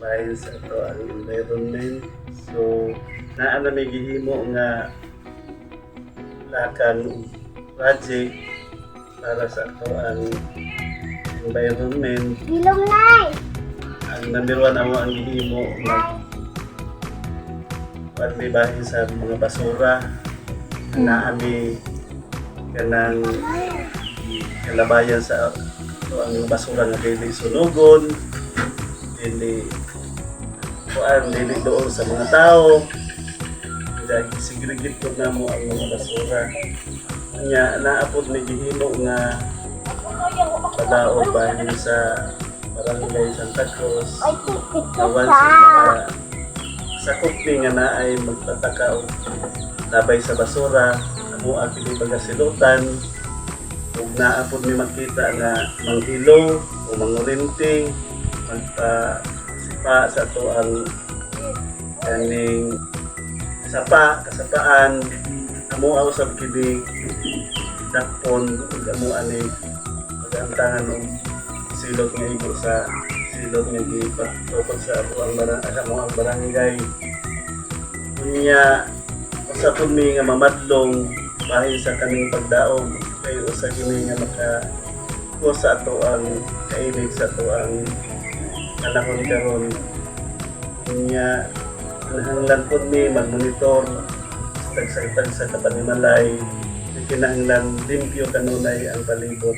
bahin sa ato ang environment. So naa na may gihimo nga lakang project para sa ato ang environment. Bilong nay. Ang number one amo ang gihimo nga pagbibahin sa mga basura na ami kanang kalabayan sa ang basura nga dili sunugon, dili dili doon sa mga tao, dahil segregate ko na mo ang mga basura. Kanya naapod ni gihimo nga padaog bahin sa Barangay Santa Cruz. Awan sa sakop ni nga na ay magtataka og labay sa basura, amo ang pinipagasilutan, ug naapod ni makita nga manghilo o mangurinting, magpasipa sa to ang kaning kasapaan, amo usab kini dakpon ug amo ani pagantangan og silot nga igo sa silot nga gipatupag sa ang barangay. Unya usa pud mi nga mamadlong bahin sa kaning pagdaog kay usa gini nga maka sa ato ang kainit sa ato ang panahon karon. Unya kinahanglan pud mi mag-monitor sa kapanimalay, kinahanglan limpyo kanunay ang palibot.